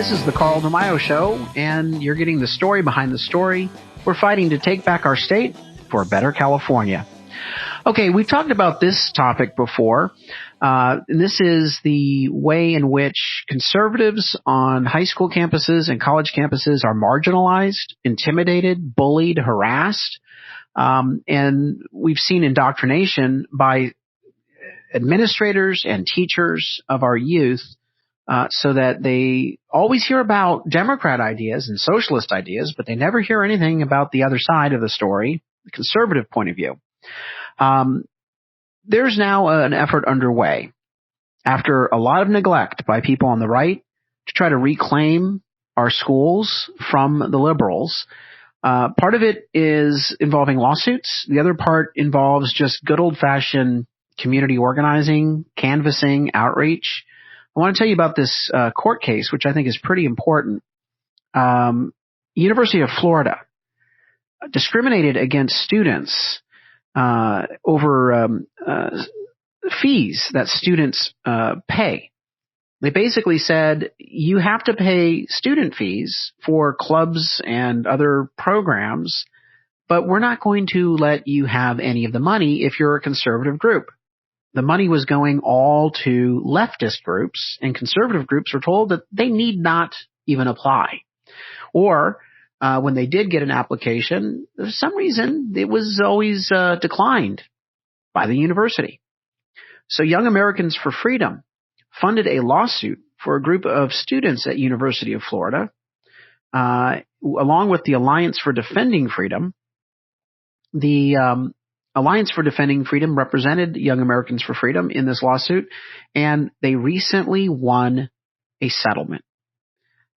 This is the Carl DeMaio Show, and you're getting the story behind the story. We're fighting to take back our state for a better California. Okay, we've talked about this topic before. This is the way in which conservatives on high school campuses and college campuses are marginalized, intimidated, bullied, harassed. And we've seen indoctrination by administrators and teachers of our youth so that they always hear about Democrat ideas and socialist ideas, but they never hear anything about the other side of the story, the conservative point of view. There's now an effort underway after a lot of neglect by people on the right to try to reclaim our schools from the liberals. Part of it is involving lawsuits. The other part involves just good old-fashioned community organizing, canvassing, outreach. I want to tell you about this court case, which I think is pretty important. University of Florida discriminated against students over fees that students pay. They basically said, you have to pay student fees for clubs and other programs, but we're not going to let you have any of the money if you're a conservative group. The money was going all to leftist groups, and conservative groups were told that they need not even apply. Or when they did get an application, for some reason, it was always declined by the university. So Young Americans for Freedom funded a lawsuit for a group of students at University of Florida, along with the Alliance for Defending Freedom. The Alliance for Defending Freedom represented Young Americans for Freedom in this lawsuit, and they recently won a settlement.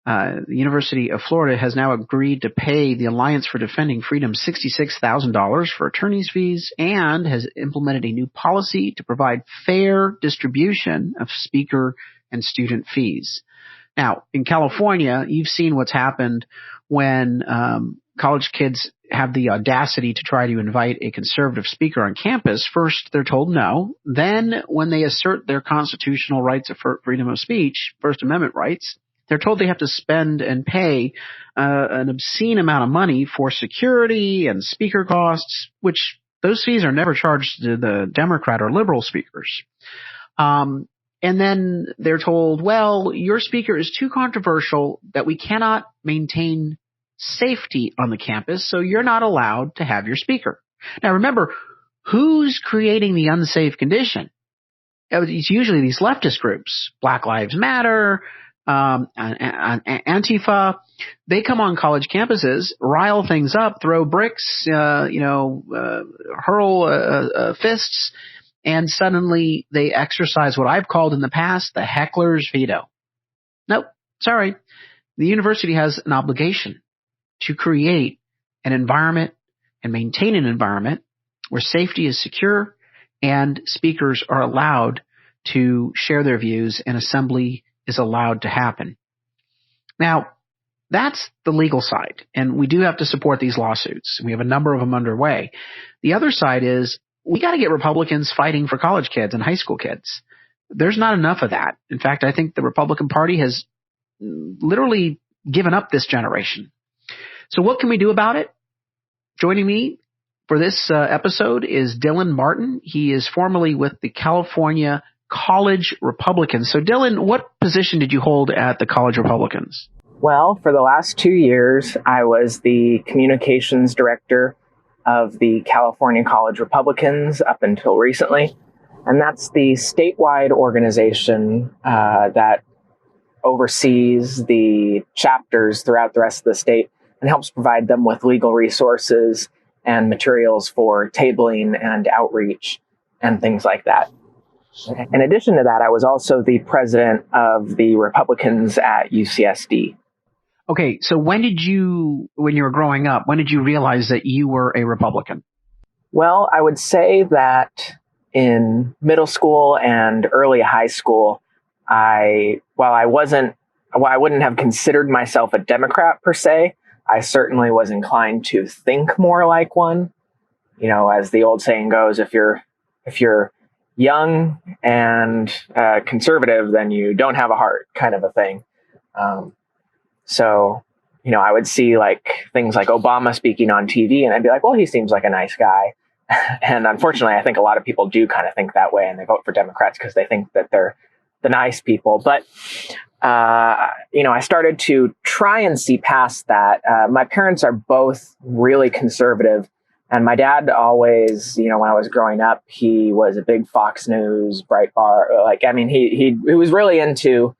The University of Florida has now agreed to pay the Alliance for Defending Freedom $66,000 for attorney's fees and has implemented a new policy to provide fair distribution of speaker and student fees. Now, in California, you've seen what's happened when college kids have the audacity to try to invite a conservative speaker on campus. First, they're told no. Then, when they assert their constitutional rights of freedom of speech, First Amendment rights, they're told they have to spend and pay an obscene amount of money for security and speaker costs, which those fees are never charged to the Democrat or liberal speakers. And then they're told, well, your speaker is too controversial that we cannot maintain safety on the campus, so you're not allowed to have your speaker. Now, remember, who's creating the unsafe condition? It's usually these leftist groups, Black Lives Matter, Antifa. They come on college campuses, rile things up, throw bricks, hurl fists, and suddenly they exercise what I've called in the past the heckler's veto. Nope, sorry. The university has an obligation to create an environment and maintain an environment where safety is secure and speakers are allowed to share their views and assembly is allowed to happen. Now, that's the legal side, and we do have to support these lawsuits. We have a number of them underway. The other side is we got to get Republicans fighting for college kids and high school kids. There's not enough of that. In fact, I think the Republican Party has literally given up this generation. So what can we do about it? Joining me for this episode is Dylan Martin. He is formerly with the California College Republicans. So Dylan, what position did you hold at the College Republicans? Well, for the last 2 years, I was the communications director of the California College Republicans up until recently. And that's the statewide organization that oversees the chapters throughout the rest of the state and helps provide them with legal resources and materials for tabling and outreach and things like that. In addition to that, I was also the president of the Republicans at UCSD. Okay, so when you were growing up, when did you realize that you were a Republican? Well, I would say that in middle school and early high school, I wouldn't have considered myself a Democrat per se. I certainly was inclined to think more like one. You know, as the old saying goes, if you're young and conservative, then you don't have a heart, kind of a thing. So, I would see like things like Obama speaking on TV, and I'd be like, well, he seems like a nice guy. And unfortunately, I think a lot of people do kind of think that way, and they vote for Democrats because they think that they're the nice people. But, I started to try and see past that. My parents are both really conservative. And my dad always, when I was growing up, he was a big Fox News, Breitbart. He was really into,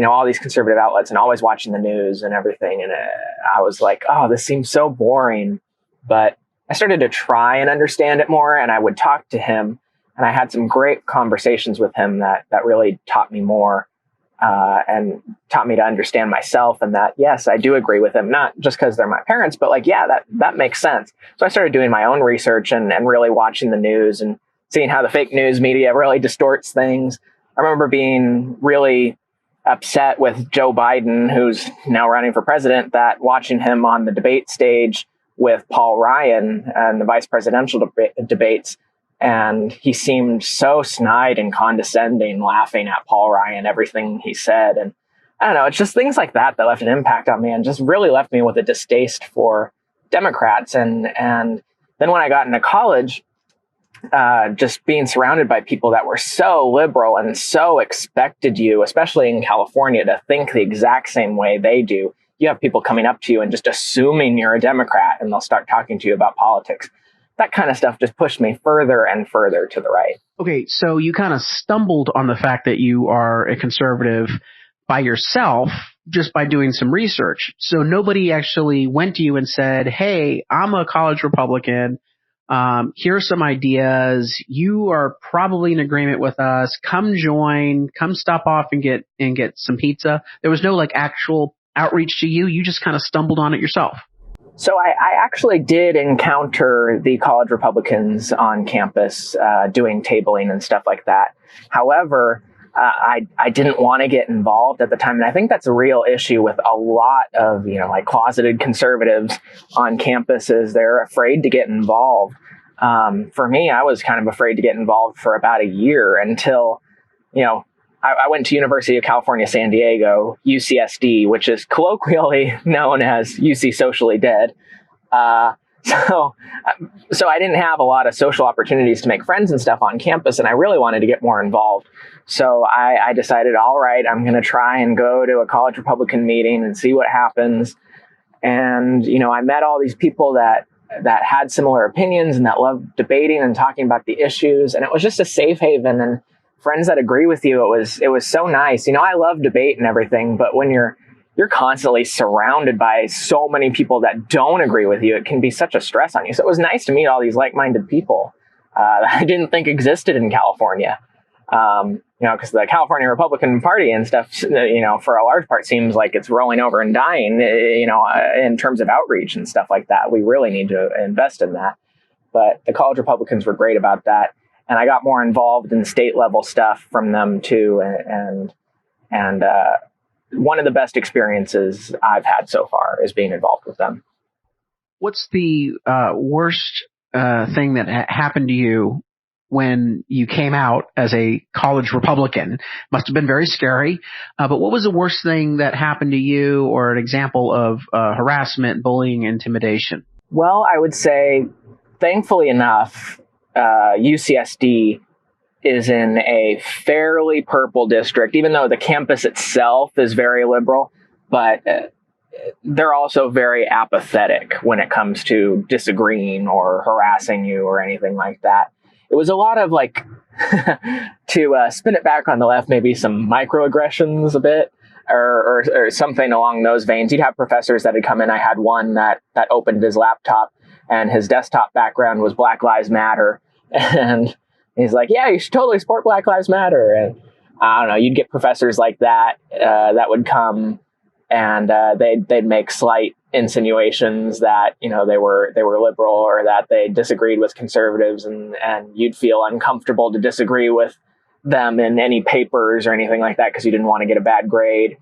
all these conservative outlets and always watching the news and everything. And I was like, oh, this seems so boring. But I started to try and understand it more. And I would talk to him. And I had some great conversations with him that really taught me more and taught me to understand myself. And that, yes, I do agree with him, not just because they're my parents, but like, yeah, that makes sense. So I started doing my own research and really watching the news and seeing how the fake news media really distorts things. I remember being really upset with Joe Biden, who's now running for president, that watching him on the debate stage with Paul Ryan and the vice presidential debates. And he seemed so snide and condescending, laughing at Paul Ryan, everything he said. And I don't know, it's just things like that left an impact on me and just really left me with a distaste for Democrats. And then when I got into college, just being surrounded by people that were so liberal and so expected you, especially in California, to think the exact same way they do. You have people coming up to you and just assuming you're a Democrat, and they'll start talking to you about politics. That kind of stuff just pushed me further and further to the right. Okay, so you kind of stumbled on the fact that you are a conservative by yourself just by doing some research. So nobody actually went to you and said, hey, I'm a college Republican. Here are some ideas. You are probably in agreement with us. Come join. Come stop off and get some pizza. There was no like actual outreach to you. You just kind of stumbled on it yourself. So I actually did encounter the college Republicans on campus doing tabling and stuff like that. However, I didn't want to get involved at the time. And I think that's a real issue with a lot of, like closeted conservatives on campuses. They're afraid to get involved. For me, I was kind of afraid to get involved for about a year until, I went to University of California, San Diego, UCSD, which is colloquially known as UC Socially Dead. So I didn't have a lot of social opportunities to make friends and stuff on campus, and I really wanted to get more involved. So I decided, all right, I'm going to try and go to a college Republican meeting and see what happens. And, I met all these people that had similar opinions and that loved debating and talking about the issues. And it was just a safe haven and friends that agree with you. It was so nice. I love debate and everything, but when you're constantly surrounded by so many people that don't agree with you, it can be such a stress on you. So it was nice to meet all these like-minded people that I didn't think existed in California. Because the California Republican Party and stuff, for a large part seems like it's rolling over and dying, in terms of outreach and stuff like that. We really need to invest in that. But the college Republicans were great about that. And I got more involved in state level stuff from them too. And one of the best experiences I've had so far is being involved with them. What's the worst thing that happened to you when you came out as a college Republican? Must have been very scary. But what was the worst thing that happened to you, or an example of harassment, bullying, intimidation? Well, I would say, thankfully enough, UCSD is in a fairly purple district, even though the campus itself is very liberal, but they're also very apathetic when it comes to disagreeing or harassing you or anything like that. It was a lot of like, to spin it back on the left, maybe some microaggressions a bit or something along those veins. You'd have professors that had come in. I had one that opened his laptop and his desktop background was Black Lives Matter. And he's like, yeah, you should totally support Black Lives Matter. And I don't know, you'd get professors like that that would come and they'd make slight insinuations that, they were liberal or that they disagreed with conservatives, and you'd feel uncomfortable to disagree with them in any papers or anything like that because you didn't want to get a bad grade.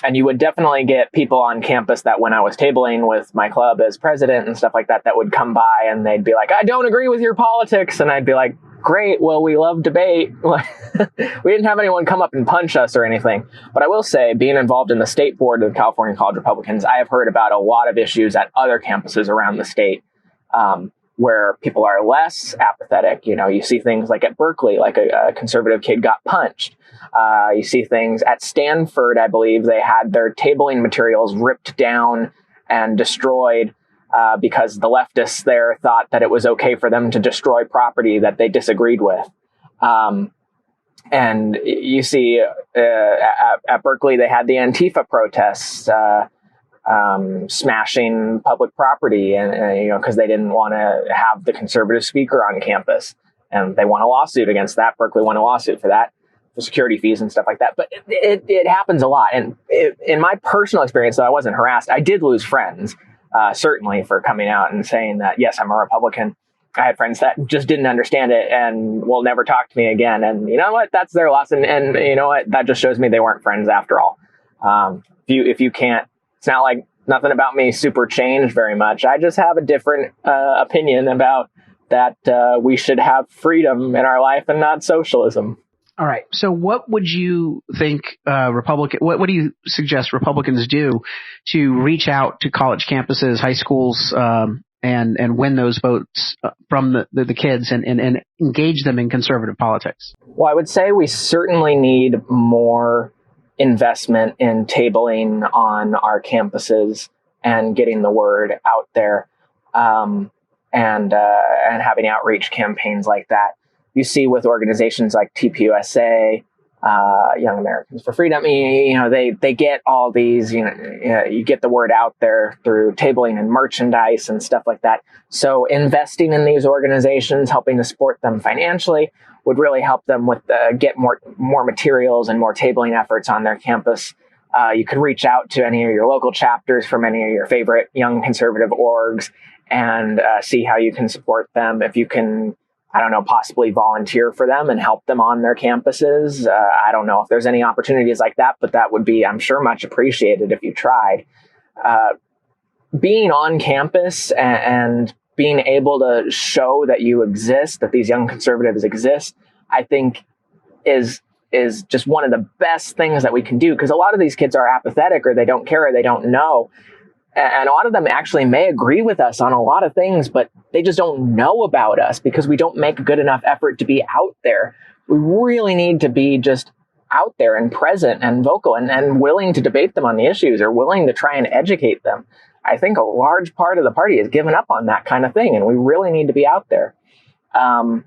And you would definitely get people on campus that when I was tabling with my club as president and stuff like that, that would come by and they'd be like, I don't agree with your politics. And I'd be like, great. Well, we love debate. We didn't have anyone come up and punch us or anything. But I will say, being involved in the state board of the California College Republicans, I have heard about a lot of issues at other campuses around the state where people are less apathetic. You know, you see things like at Berkeley, like a conservative kid got punched. You see things at Stanford, I believe they had their tabling materials ripped down and destroyed because the leftists there thought that it was okay for them to destroy property that they disagreed with. And you see at Berkeley, they had the Antifa protests smashing public property, and you know, because they didn't want to have the conservative speaker on campus, and they won a lawsuit against that. Berkeley won a lawsuit for that, for security fees and stuff like that. But it happens a lot. And in my personal experience, though I wasn't harassed, I did lose friends, certainly, for coming out and saying that, yes, I'm a Republican. I had friends that just didn't understand it and will never talk to me again. And you know what? That's their loss. And you know what? That just shows me they weren't friends after all. If you can't, it's not like nothing about me super changed very much. I just have a different opinion about that we should have freedom in our life and not socialism. All right. So what would you think what do you suggest Republicans do to reach out to college campuses, high schools, and win those votes from the kids and engage them in conservative politics? Well, I would say we certainly need more investment in tabling on our campuses and getting the word out there, and having outreach campaigns like that. You see with organizations like TPUSA, Young Americans for Freedom, you know, they get all these, you get the word out there through tabling and merchandise and stuff like that. So investing in these organizations, helping to support them financially, would really help them with get more materials and more tabling efforts on their campus. You could reach out to any of your local chapters from any of your favorite young conservative orgs and see how you can support them. If you can, I don't know, possibly volunteer for them and help them on their campuses. I don't know if there's any opportunities like that, but that would be, I'm sure, much appreciated if you tried. Being on campus and being able to show that you exist, that these young conservatives exist, I think is just one of the best things that we can do, because a lot of these kids are apathetic, or they don't care, or they don't know. And a lot of them actually may agree with us on a lot of things, but they just don't know about us because we don't make a good enough effort to be out there. We really need to be just out there and present and vocal and willing to debate them on the issues, or willing to try and educate them. I think a large part of the party has given up on that kind of thing, and we really need to be out there. I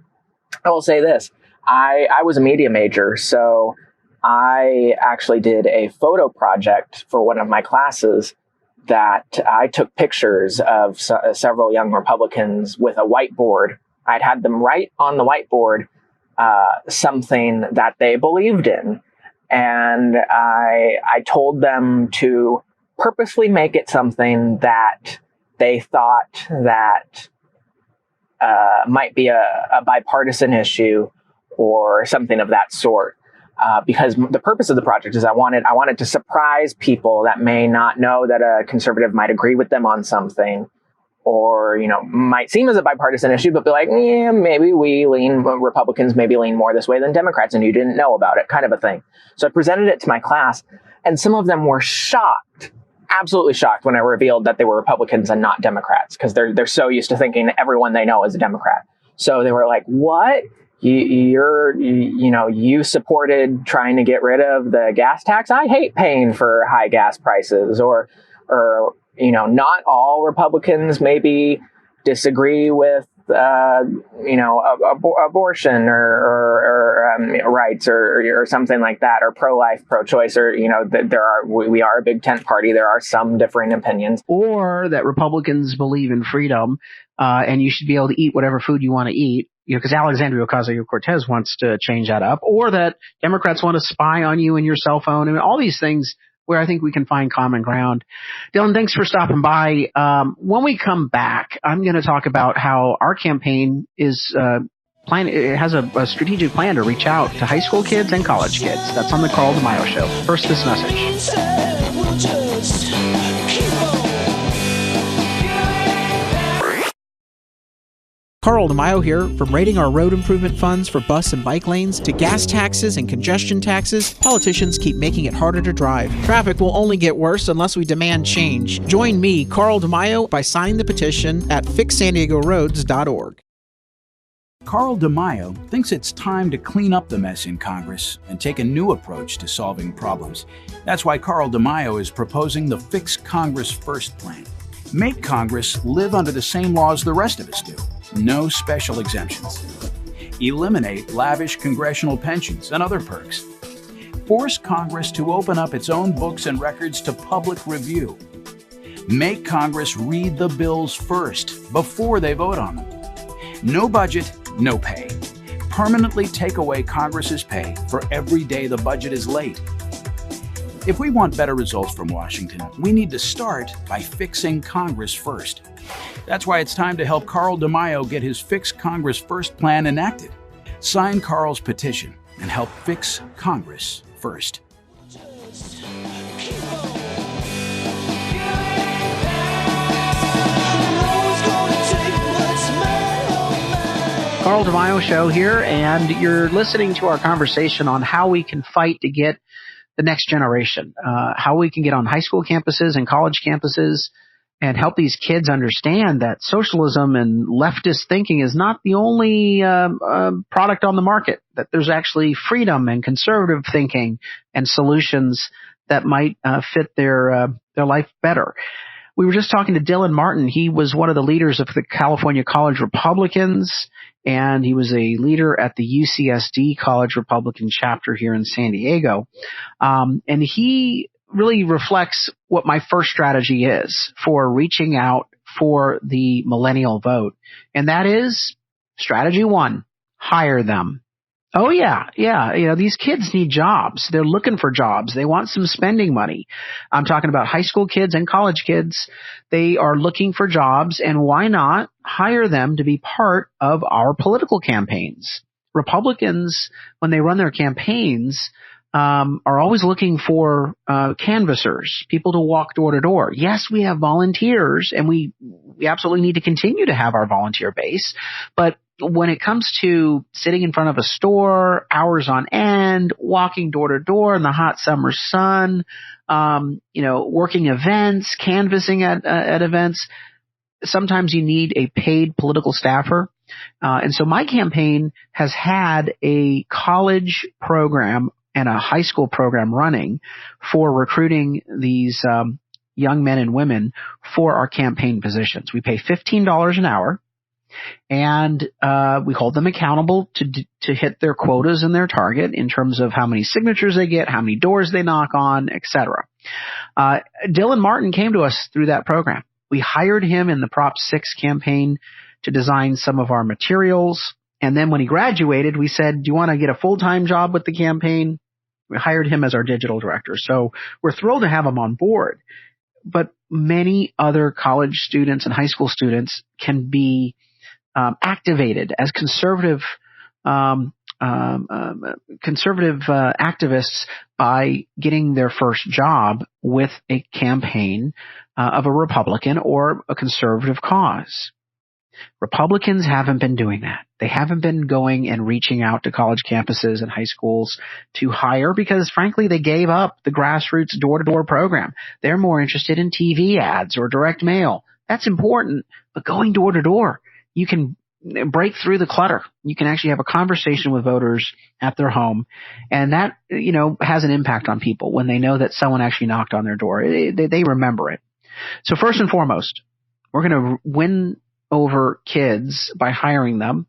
will say this. I was a media major, so I actually did a photo project for one of my classes that I took pictures of several young Republicans with a whiteboard. I'd had them write on the whiteboard something that they believed in. And I told them to purposely make it something that they thought that might be a bipartisan issue or something of that sort. Because the purpose of the project is I wanted to surprise people that may not know that a conservative might agree with them on something, or, you know, might seem as a bipartisan issue, but be like, yeah, maybe Republicans maybe lean more this way than Democrats, and you didn't know about it, kind of a thing. So I presented it to my class, and some of them were shocked, absolutely shocked, when I revealed that they were Republicans and not Democrats, because they're so used to thinking everyone they know is a Democrat. So they were like, what? You supported trying to get rid of the gas tax? I hate paying for high gas prices. Or not all Republicans maybe disagree with abortion or rights or something like that, or pro-life, pro-choice, or we are a big tent party. There are some differing opinions, or that Republicans believe in freedom and you should be able to eat whatever food you want to eat. Because Alexandria Ocasio-Cortez wants to change that up, or that Democrats want to spy on you and your cell phone, and all these things where I think we can find common ground. Dylan, thanks for stopping by. When we come back, I'm going to talk about how our campaign is it has a strategic plan to reach out to high school kids and college kids. That's on the Carl DeMaio Show. First, this message. Carl DeMaio here. From rating our road improvement funds for bus and bike lanes to gas taxes and congestion taxes, politicians keep making it harder to drive. Traffic will only get worse unless we demand change. Join me, Carl DeMaio, by signing the petition at fixsandiegoroads.org. Carl DeMaio thinks it's time to clean up the mess in Congress and take a new approach to solving problems. That's why Carl DeMaio is proposing the Fix Congress First plan. Make Congress live under the same laws the rest of us do. No special exemptions. Eliminate lavish congressional pensions and other perks. Force Congress to open up its own books and records to public review. Make Congress read the bills first before they vote on them. No budget, no pay. Permanently take away Congress's pay for every day the budget is late. If we want better results from Washington, we need to start by fixing Congress first. That's why it's time to help Carl DeMaio get his Fix Congress First plan enacted. Sign Carl's petition and help fix Congress first. Carl DeMaio Show here, and you're listening to our conversation on how we can fight to get the next generation, how we can get on high school campuses and college campuses and help these kids understand that socialism and leftist thinking is not the only product on the market, that there's actually freedom and conservative thinking and solutions that might fit their life better. We were just talking to Dylan Martin. He was one of the leaders of the California College Republicans, and he was a leader at the UCSD College Republican chapter here in San Diego. And he really reflects what my first strategy is for reaching out for the millennial vote. And that is strategy one, hire them. Oh, yeah. You know, these kids need jobs. They're looking for jobs. They want some spending money. I'm talking about high school kids and college kids. They are looking for jobs, and why not hire them to be part of our political campaigns? Republicans, when they run their campaigns, are always looking for canvassers, people to walk door to door. Yes, we have volunteers, and we absolutely need to continue to have our volunteer base, but when it comes to sitting in front of a store, hours on end, walking door to door in the hot summer sun, working events, canvassing at events, sometimes you need a paid political staffer. And so my campaign has had a college program and a high school program running for recruiting these young men and women for our campaign positions. We pay $15 an hour. And we hold them accountable to hit their quotas and their target in terms of how many signatures they get, how many doors they knock on, etc. Dylan Martin came to us through that program. We hired him in the Prop 6 campaign to design some of our materials. And then when he graduated, we said, do you want to get a full-time job with the campaign? We hired him as our digital director. So we're thrilled to have him on board. But many other college students and high school students can be activated as conservative activists by getting their first job with a campaign of a Republican or a conservative cause. Republicans haven't been doing that. They haven't been going and reaching out to college campuses and high schools to hire because, frankly, they gave up the grassroots door-to-door program. They're more interested in TV ads or direct mail. That's important, but going door-to-door, you can break through the clutter. You can actually have a conversation with voters at their home, and that, has an impact on people when they know that someone actually knocked on their door. They remember it. So first and foremost, we're going to win over kids by hiring them,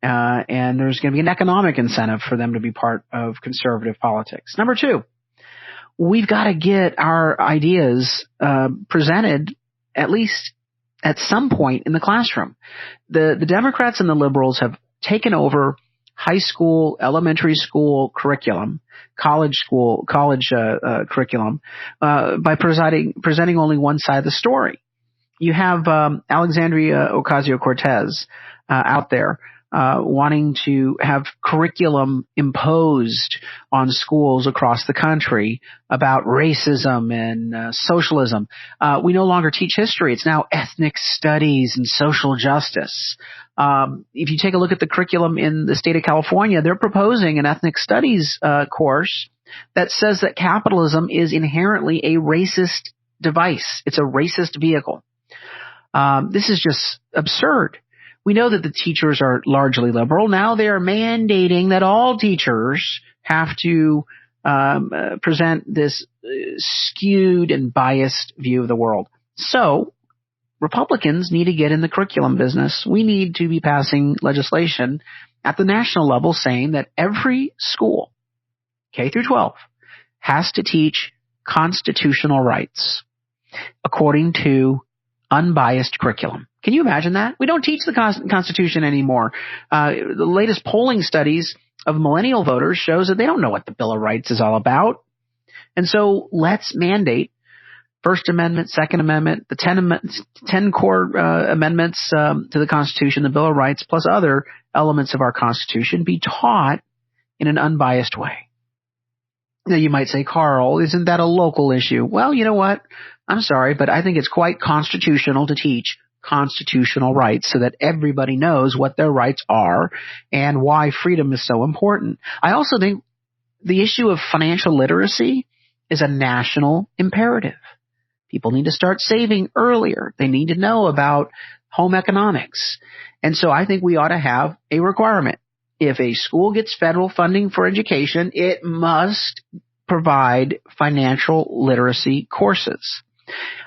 and there's going to be an economic incentive for them to be part of conservative politics. Number two, we've got to get our ideas presented at least at some point in the classroom. The Democrats and the liberals have taken over high school, elementary school curriculum, college curriculum by presenting only one side of the story. You have Alexandria Ocasio-Cortez out there wanting to have curriculum imposed on schools across the country about racism and socialism. We no longer teach history. It's now ethnic studies and social justice. If you take a look at the curriculum in the state of California, they're proposing an ethnic studies course that says that capitalism is inherently a racist device. It's a racist vehicle. This is just absurd. We know that the teachers are largely liberal. Now they are mandating that all teachers have to present this skewed and biased view of the world. So Republicans need to get in the curriculum business. We need to be passing legislation at the national level saying that every school, K through 12, has to teach constitutional rights according to unbiased curriculum. Can you imagine that? We don't teach the Constitution anymore. The latest polling studies of millennial voters shows that they don't know what the Bill of Rights is all about. And so let's mandate First Amendment, Second Amendment, the 10 core amendments to the Constitution, the Bill of Rights, plus other elements of our Constitution be taught in an unbiased way. Now, you might say, Carl, isn't that a local issue? Well, you know what? I'm sorry, but I think it's quite constitutional to teach constitutional rights so that everybody knows what their rights are and why freedom is so important. I also think the issue of financial literacy is a national imperative. People need to start saving earlier. They need to know about home economics. And so I think we ought to have a requirement. If a school gets federal funding for education, it must provide financial literacy courses.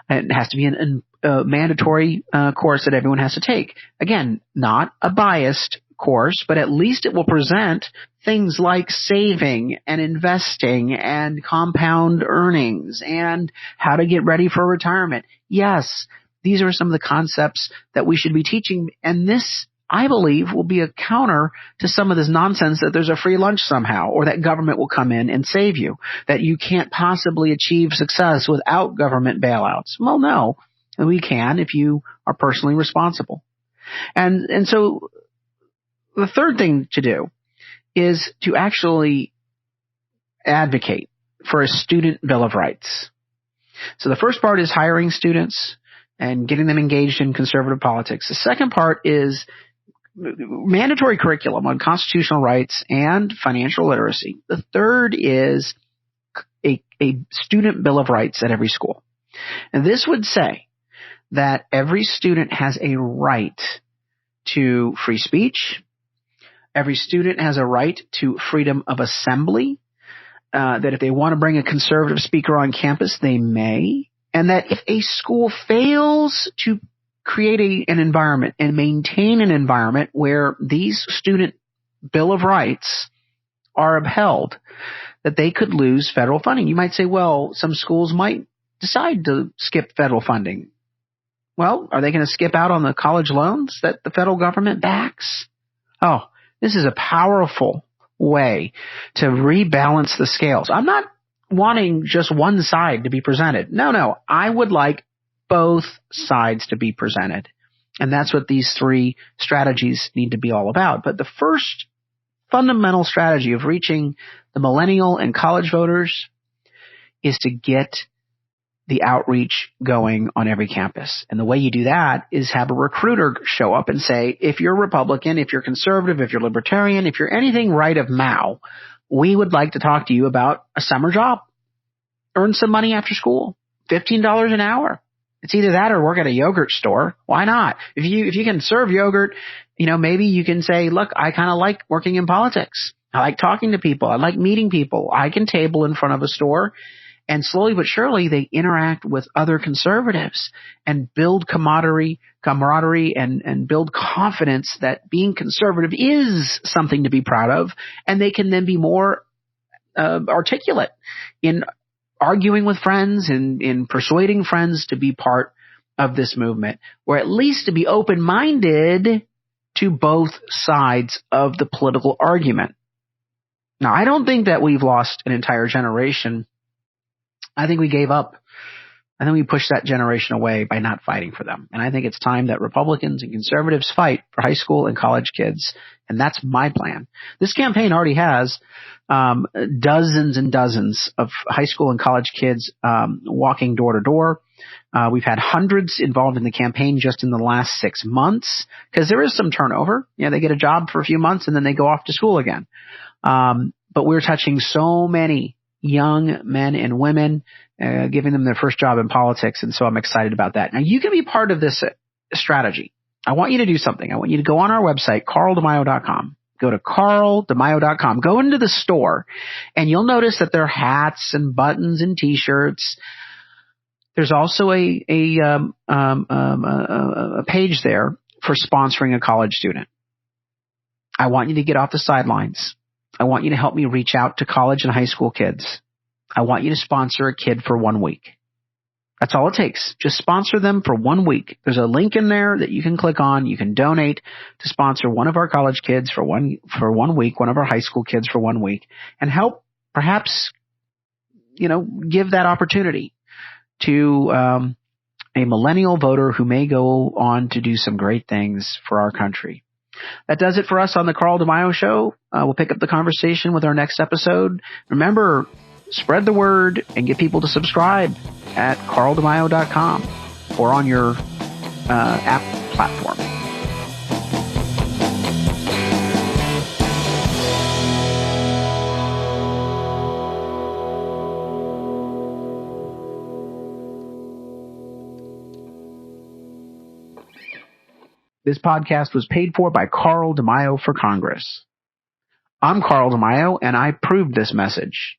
It has to be a mandatory course that everyone has to take. Again, not a biased course, but at least it will present things like saving and investing and compound earnings and how to get ready for retirement. Yes, these are some of the concepts that we should be teaching, and this, I believe, will be a counter to some of this nonsense that there's a free lunch somehow, or that government will come in and save you, that you can't possibly achieve success without government bailouts. Well, no, we can if you are personally responsible. And so the third thing to do is to actually advocate for a student bill of rights. So the first part is hiring students and getting them engaged in conservative politics. The second part is mandatory curriculum on constitutional rights and financial literacy. The third is a student bill of rights at every school. And this would say that every student has a right to free speech. Every student has a right to freedom of assembly, that if they want to bring a conservative speaker on campus, they may. And that if a school fails to create an environment and maintain an environment where these student bill of rights are upheld, that they could lose federal funding. You might say, well, some schools might decide to skip federal funding. Well, are they going to skip out on the college loans that the federal government backs? Oh, this is a powerful way to rebalance the scales. I'm not wanting just one side to be presented. No, I would like both sides to be presented. And that's what these three strategies need to be all about. But the first fundamental strategy of reaching the millennial and college voters is to get the outreach going on every campus. And the way you do that is have a recruiter show up and say, if you're Republican, if you're conservative, if you're libertarian, if you're anything right of Mao, we would like to talk to you about a summer job. Earn some money after school, $15 an hour. It's either that or work at a yogurt store. Why not? If you can serve yogurt, maybe you can say, look, I kind of like working in politics. I like talking to people. I like meeting people. I can table in front of a store. And slowly but surely, they interact with other conservatives and build camaraderie and build confidence that being conservative is something to be proud of. And they can then be more articulate in arguing with friends and in persuading friends to be part of this movement, or at least to be open-minded to both sides of the political argument. Now, I don't think that we've lost an entire generation. I think we gave up And then we push that generation away by not fighting for them. And I think it's time that Republicans and conservatives fight for high school and college kids. And that's my plan. This campaign already has dozens and dozens of high school and college kids walking door to door. We've had hundreds involved in the campaign just in the last 6 months, because there is some turnover. They get a job for a few months and then they go off to school again. But we're touching so many young men and women, giving them their first job in politics. And so I'm excited about that. Now, you can be part of this strategy. I want you to do something. I want you to go on our website, carldemaio.com. Go to carldemaio.com. Go into the store, and you'll notice that there are hats and buttons and T-shirts. There's also a page there for sponsoring a college student. I want you to get off the sidelines. I want you to help me reach out to college and high school kids. I want you to sponsor a kid for 1 week. That's all it takes. Just sponsor them for 1 week. There's a link in there that you can click on. You can donate to sponsor one of our college kids for one week, one of our high school kids for 1 week, and help perhaps, give that opportunity to a millennial voter who may go on to do some great things for our country. That does it for us on the Carl DeMaio Show. We'll pick up the conversation with our next episode. Remember, spread the word and get people to subscribe at carldemaio.com or on your app platform. This podcast was paid for by Carl DeMaio for Congress. I'm Carl DeMaio, and I proved this message.